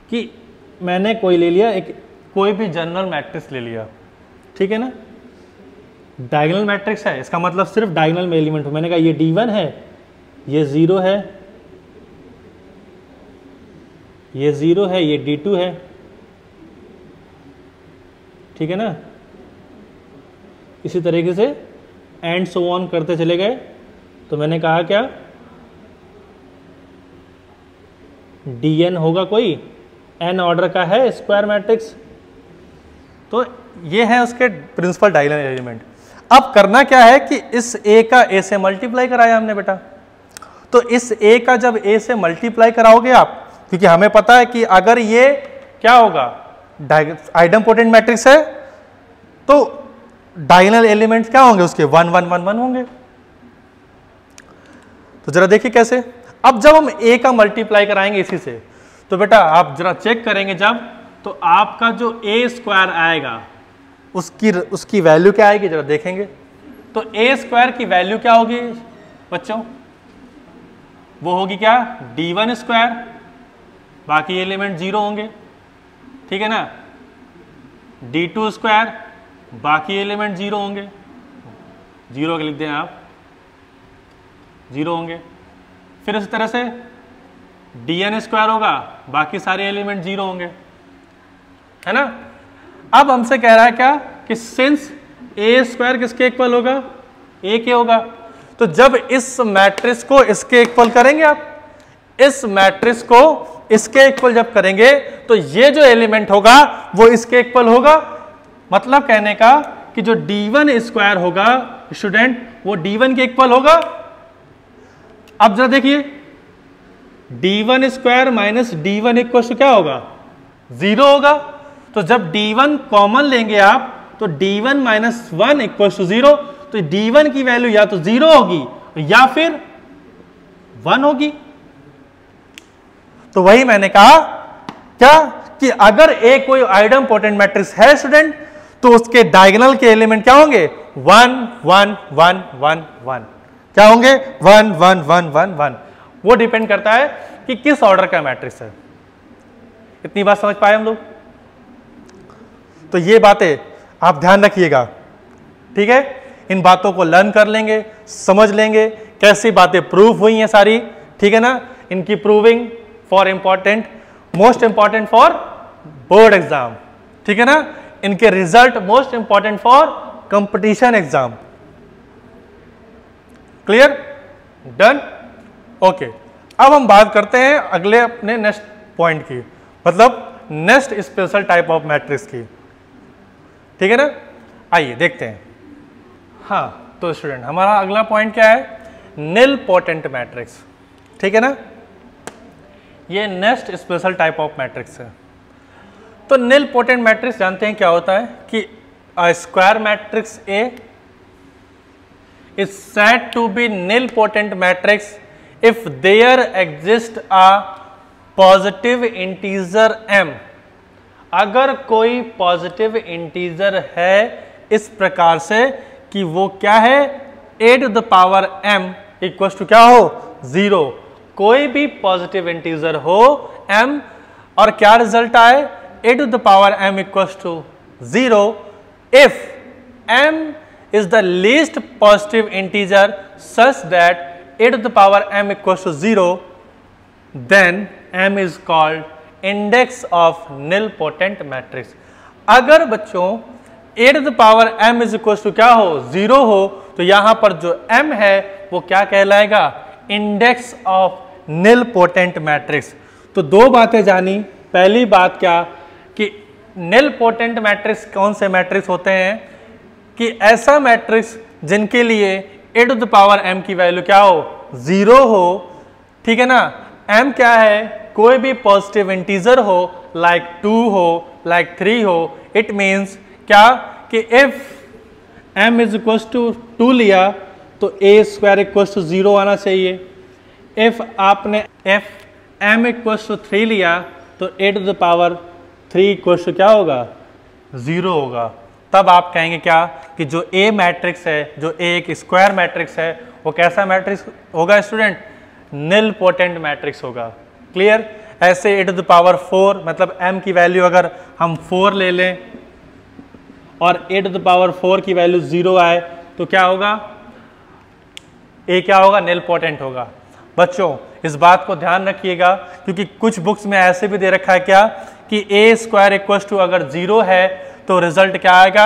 कि मैंने कोई ले लिया, एक कोई भी जनरल मैट्रिक्स ले लिया, ठीक है ना? डायगोनल मैट्रिक्स है, इसका मतलब सिर्फ डायगोनल में एलिमेंट हो। मैंने कहा ये D1 है, ये 0 है, ये 0 है, ये D2 है, ठीक है ना? इसी तरीके से एंड सो ऑन करते चले गए। तो मैंने कहा क्या? Dn होगा कोई n ऑर्डर का है स्क्वायर मैट्रिक्स। तो ये है उसके प्रिंसिपल डायगोनल एलिमेंट। अब करना क्या है कि इस a का a से मल्टीप्लाई कराया हमने बेटा। तो इस a का जब a से मल्टीप्लाई कराओगे आप, क्योंकि हमें पता है कि अगर ये क्या होगा? आइडम्पोटेंट मैट्रिक्स है तो डायगोनल एलिमेंट क्या होंगे उसके? 1 1 1 1 होंगे। तो जरा देखिए कैसे। अब जब हम a का मल्टीप्लाई कराएंगे इसी से, तो बेटा आप जरा चेक करेंगे जब, तो आपका जो a स्क्वायर आएगा उसकी वैल्यू क्या आएगी? जरा देखेंगे। तो a स्क्वायर की वैल्यू क्या होगी बच्चों? वो होगी क्या? D1 स्क्वायर, बाकी एलिमेंट 0 होंगे, ठीक है ना? D2 स्क्वायर, बाकी एलिमेंट 0 होंगे, 0 लिख दें आप, 0 होंगे। फिर इस तरह से Dn स्क्वायर होगा, बाकी सारे एलिमेंट 0 होंगे, है ना? अब हमसे कह रहा है क्या कि सिंस a स्क्वायर किसके इक्वल होगा? a के होगा। तो जब इस मैट्रिक्स को इसके इक्वल करेंगे आप, इस मैट्रिक्स को इसके इक्वल जब करेंगे तो ये जो एलिमेंट होगा वो इसके इक्वल होगा। मतलब कहने का कि जो D1 स्क्वायर होगा स्टूडेंट, वो D1 के इक्वल होगा। अब जरा देखिए, D1 square minus D1 equal to क्या होगा? 0 होगा। तो जब D1 कॉमन लेंगे आप तो D1 माइनस 1 इक्वल टू 0। तो D1 की वैल्यू या तो 0 होगी या फिर 1 होगी। तो वही मैंने कहा क्या कि अगर A कोई आइडम्पोटेंट मैट्रिक्स है स्टूडेंट, तो उसके डायगोनल के एलिमेंट क्या होंगे? 1 1 1 1 1। क्या होंगे? 1 1 1 1 1। वो डिपेंड करता है कि किस ऑर्डर का मैट्रिक्स है। इतनी बात समझ पाए हम लोग? तो ये बातें आप ध्यान रखिएगा, ठीक है? इन बातों को लर्न कर लेंगे, समझ लेंगे कैसी बातें प्रूव हुई हैं सारी, ठीक है ना? इनकी proving for important, most important for board exam, ठीक है ना? इनके result most important for competition exam. Clear? Done? Okay. अब हम बात करते हैं अगले अपने नेक्स्ट पॉइंट की, मतलब next special type of matrix की, ठीक है ना? आइए देखते हैं। हाँ तो स्टूडेंट, हमारा अगला पॉइंट क्या है? निल पोटेंट मैट्रिक्स, ठीक है ना? ये next special type of matrix है। तो निल पोटेंट मैट्रिक्स जानते हैं क्या होता है कि a square matrix A is said to be nil potent matrix if there exists a positive integer m, अगर कोई पॉजिटिव इंटीजर है इस प्रकार से कि वो क्या है a to the power m equal to क्या हो 0, कोई भी पॉजिटिव इंटीजर हो m और क्या रिजल्ट आए a to the power m equal to 0, if m is the least positive integer such that a to the power m equals to 0, then m is called index of nilpotent matrix. अगर बच्चों a to the power m is equals to क्या हो 0 हो तो यहां पर जो m है वो क्या कहलाएगा इंडेक्स ऑफ nilpotent मैट्रिक्स। तो दो बातें जानी, पहली बात क्या कि nilpotent मैट्रिक्स कौन से मैट्रिक्स होते हैं कि ऐसा मैट्रिक्स जिनके लिए a to the power m की वैल्यू क्या हो 0 हो, ठीक है ना। m क्या है, कोई भी पॉजिटिव इंटीजर हो, लाइक 2 हो, लाइक 3 हो, इट मीन्स क्या कि if m is equal to 2 लिया तो a स्क्वायर इक्वल टू 0 आना चाहिए। इफ आपने m इक्वल टू 3 लिया तो a to the power 3 equal to क्या होगा 0 होगा। तब आप कहेंगे क्या कि जो A मैट्रिक्स है, जो A एक स्क्वायर मैट्रिक्स है, वो कैसा मैट्रिक्स होगा स्टूडेंट, निलपोटेंट मैट्रिक्स होगा। क्लियर। ऐसे a टू द पावर 4 मतलब m की वैल्यू अगर हम 4 ले लें और a टू द पावर 4 की वैल्यू 0 आए तो क्या होगा, A क्या होगा, निलपोटेंट होगा। बच्चों इस बात को ध्यान रखिएगा क्योंकि कुछ बुक्स में ऐसे भी दे रखा है क्या कि a स्क्वायर इक्वल टू अगर 0 है तो रिजल्ट क्या आएगा,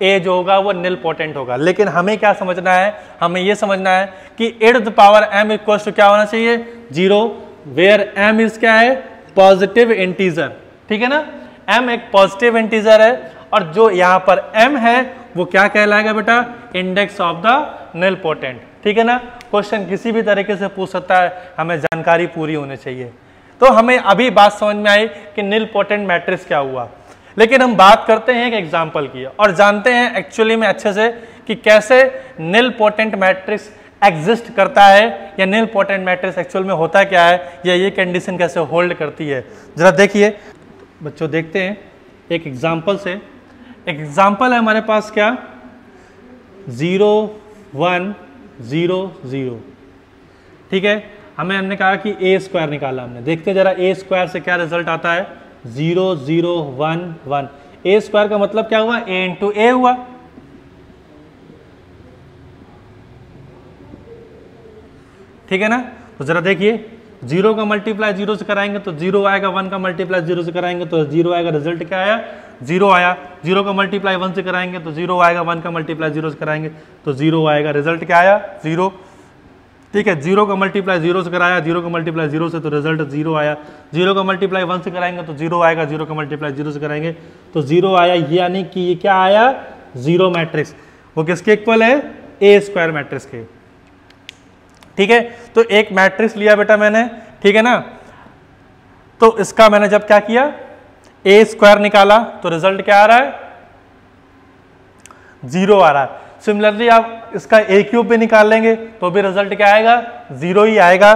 a जो होगा वो निलपोटेंट होगा। लेकिन हमें क्या समझना है, हमें ये समझना है कि a to the power m equal to क्या होना चाहिए 0, वेयर m इज क्या है पॉजिटिव इंटीजर, ठीक है ना। m एक पॉजिटिव इंटीजर है और जो यहाँ पर m है वो क्या कहलाएगा बेटा, इंडेक्स ऑफ द निलपोटेंट, ठीक है ना। क्वेश्चन किसी भी तरीके से पूछ सकता है, हमें जानकारी पूरी होनी चाहिए। तो हमें अभी बात समझ में आई कि निलपोटेंट मैट्रिक्स क्या हुआ, लेकिन हम बात करते हैं एक एग्जाम्पल की और जानते हैं एक्चुअली में अच्छे से कि कैसे निलपोटेंट मैट्रिक्स एग्जिस्ट करता है या निलपोटेंट मैट्रिक्स एक्चुअल में होता क्या है या ये कंडीशन कैसे होल्ड करती है। जरा देखिए बच्चों, देखते हैं एक एग्जाम्पल से। एक एग्जाम्पल है हमारे पास क्या 0 1 0 0, ठीक है। हमने कहा कि a स्क्वायर निकाला हमने, देखते हैं जरा a स्क्वायर से क्या रिजल्ट आता है 0 0 1 1। a स्क्वायर का मतलब क्या हुआ, a इंटू a हुआ, ठीक है ना। तो जरा देखिए 0 का मल्टीप्लाई 0 से कराएंगे तो 0 आएगा, 1 का मल्टीप्लाई 0 से कराएंगे तो 0 आएगा, रिजल्ट क्या आया 0 आया। 0 का मल्टीप्लाई 1 से कराएंगे तो 0 आएगा, 1 का मल्टीप्लाई 0 से कराएंगे तो 0 आएगा, रिजल्ट क्या आया 0, ठीक है। 0 का मल्टीप्लाई 0 से कराया, 0 का मल्टीप्लाई 0 से तो रिजल्ट 0 आया। 0 का मल्टीप्लाई 1 से कराएंगे तो 0 आएगा, 0 का मल्टीप्लाई 0 से कराएंगे तो 0 आया, यानी कि ये क्या आया 0 मैट्रिक्स। वो किसके इक्वल है, a स्क्वायर मैट्रिक्स के, ठीक है। तो एक मैट्रिक्स लिया बेटा मैंने, ठीक है ना। तो इसका मैंने जब क्या किया a स्क्वायर निकाला तो रिजल्ट क्या आ रहा है 0 आ रहा है। सिमिलरली आप इसका a क्यूब भी निकाल लेंगे तो भी रिजल्ट क्या आएगा 0 ही आएगा,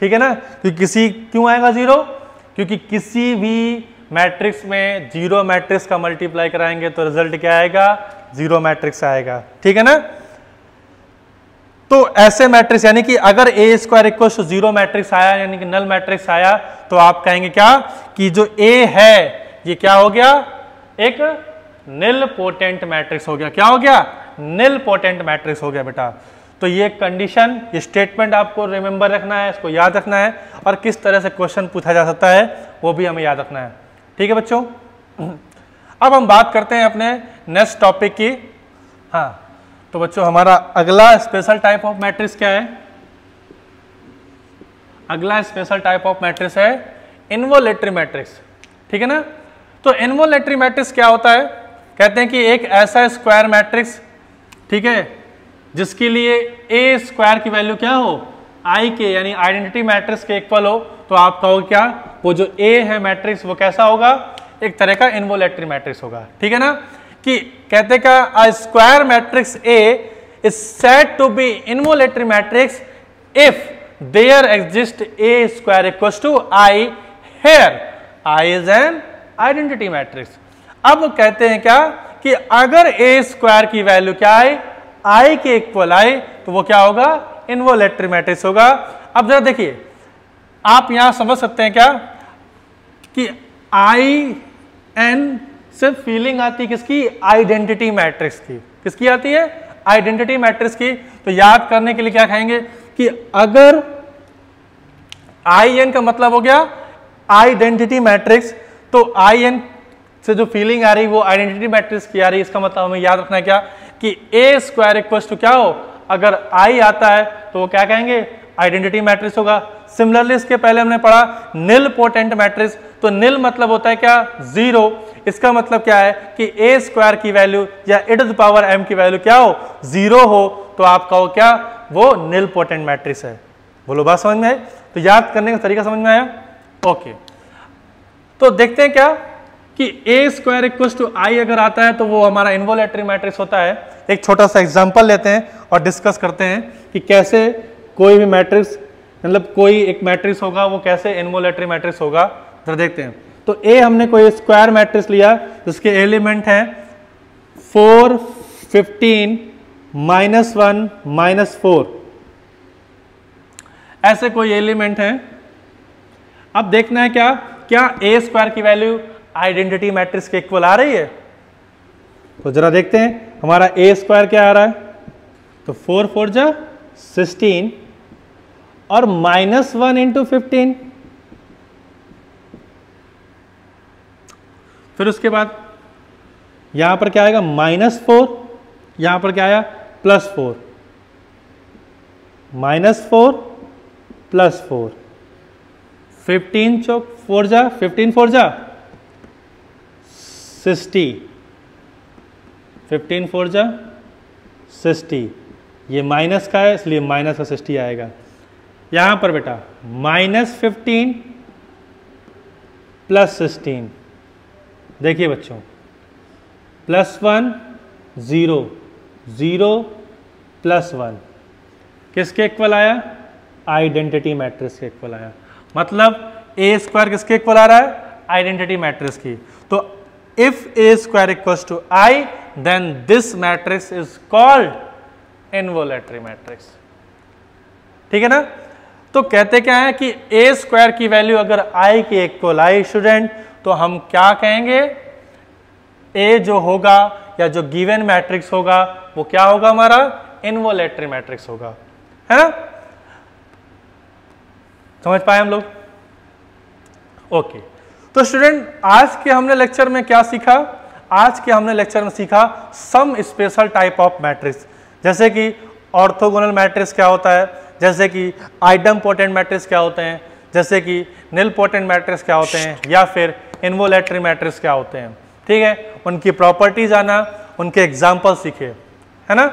ठीक है ना। क्यों आएगा 0, क्योंकि किसी भी मैट्रिक्स में 0 मैट्रिक्स का मल्टीप्लाई कराएंगे तो रिजल्ट क्या आएगा 0 मैट्रिक्स आएगा, ठीक है ना। तो ऐसे मैट्रिक्स यानी कि अगर a square equal to 0 matrix आया यानी कि नल मैट्रिक्स आया तो आप कहेंगे क्या कि जो a है ये क्या हो गया, एक निलपोटेंट मैट्रिक्स हो गया। क्या हो गया, निलपोटेंट मैट्रिक्स हो गया बेटा। तो ये कंडीशन, ये स्टेटमेंट आपको रिमेंबर रखना है, इसको याद रखना है और किस तरह से क्वेश्चन पूछा जा सकता है वो भी हमें याद रखना है, ठीक है बच्चों। अब हम बात करते हैं अपने नेक्स्ट टॉपिक की। हाँ तो बच्चों हमारा अगला स्पेशल टाइप ऑफ मैट्रिक्स क्या है, अगला स्पेशल टाइप ऑफ मैट्रिक्स है इन्वोलेटरी मैट्रिक्स, ठीक है ना। तो इन्वोलेटरी मैट्रिक्स क्या होता है, कहते हैं कि एक ऐसा स्क्वायर मैट्रिक्स, ठीक है, जिसके लिए a स्क्वायर की वैल्यू क्या हो i के यानी आइडेंटिटी मैट्रिक्स के इक्वल हो, तो आप कहोगे क्या वो जो a है मैट्रिक्स वो कैसा होगा, एक तरह का इन्वोलेटरी मैट्रिक्स होगा, ठीक है ना। कि कहते का a square matrix A is said to be involatory matrix if there exists A square equals to I here I is an identity matrix. अब कहते हैं क्या कि अगर ए स्क्वायर की वैल्यू क्या आए, आई के इक्वल आए, तो वो क्या होगा, इन्वोलेटरी मैट्रिक्स होगा। अब जरा देखिए, आप यहां समझ सकते हैं क्या कि आई एन से फीलिंग आती है किसकी, आइडेंटिटी मैट्रिक्स की। किसकी आती है, आइडेंटिटी मैट्रिक्स की। तो याद करने के लिए क्या कहेंगे कि अगर आई एन का मतलब हो गया आइडेंटिटी मैट्रिक्स, तो आई एन से जो फीलिंग आ रही वो आइडेंटिटी मैट्रिक्स की आ रही। इसका मतलब हमें याद रखना है क्या कि ए स्क्वायर इक्वल टू क्या हो, अगर आई आता है तो वो क्या कहेंगे, आइडेंटिटी मैट्रिक्स होगा। सिमिलरली इसके पहले हमने पढ़ा निल पोटेंट मैट्रिक्स, तो निल मतलब होता है क्या, जीरो। इसका मतलब क्या है कि ए स्क्वायर की वैल्यू या e to the power m की वैल्यू क्या हो, जीरो हो, तो आप कहो क्या, वो निल पोटेंट मैट्रिक्स है। बोलो बात समझ में आई? तो याद करने का तरीका समझ में आया? ओके, तो देखते हैं क्या कि ए स्क्वायर इक्वल टू आई अगर आता है तो वो हमारा इन्वोलेटरी मैट्रिक्स होता है। एक छोटा सा एग्जांपल लेते हैं और डिस्कस करते हैं कि कैसे कोई भी मैट्रिक्स, मतलब कोई एक मैट्रिक्स होगा वो कैसे इन्वोलेटरी मैट्रिक्स होगा, जरा देखते हैं। तो ए हमने कोई स्क्वायर मैट्रिक्स लिया जिसके एलिमेंट हैं 4, 15, -1, -4, ऐसे कोई एलिमेंट हैं। अब देखना है क्या क्या ए स्क्वायर की वैल्यू आइडेंटिटी मैट्रिक्स के इक्वल आ रही है। तो जरा देखते हैं हमारा ए स्क्वायर क्या आ रहा है। तो 4 4 जा 16 और -1 इंटू 15, फिर उसके बाद यहां पर क्या आएगा, -4, यहां पर क्या आया, +4, -4 +4, 15 चौक 4 जा 15 4 जा 60, 15 4 जा 60, ये माइनस का है इसलिए माइनस का 60 आएगा। यहां पर बेटा -15 +16, देखिए बच्चों, +1 0 0 +1 किसके इक्वल आया, आइडेंटिटी मैट्रिक्स के इक्वल आया। मतलब ए स्क्वायर किसके इक्वल आ रहा है, आइडेंटिटी मैट्रिक्स की। तो if A square equals to I then this matrix is called involutory matrix. ठीक है ना? तो कहते क्या है कि ए स्क्वायर की वैल्यू अगर आई के इक्वल आई स्टूडेंट, तो हम क्या कहेंगे, ए जो होगा या जो गिवन मैट्रिक्स होगा वो क्या होगा, हमारा इन्वोलेटरी मैट्रिक्स होगा, है ना? समझ पाए हम लोग? ओके, तो स्टूडेंट आज के हमने लेक्चर में क्या सीखा, आज के हमने लेक्चर में सीखा some special type of matrix, जैसे कि ऑर्थोगोनल मैट्रिक्स क्या होता है, जैसे कि आइडम पोटेंट मैट्रिक्स क्या होते हैं, जैसे कि निल पोटेंट मैट्रिक्स क्या होते हैं, या फिर इन्वोलेटरी मैट्रिक्स क्या होते हैं। ठीक है, उनकी प्रॉपर्टीज आना, उनके एग्जाम्पल सीखे, है ना?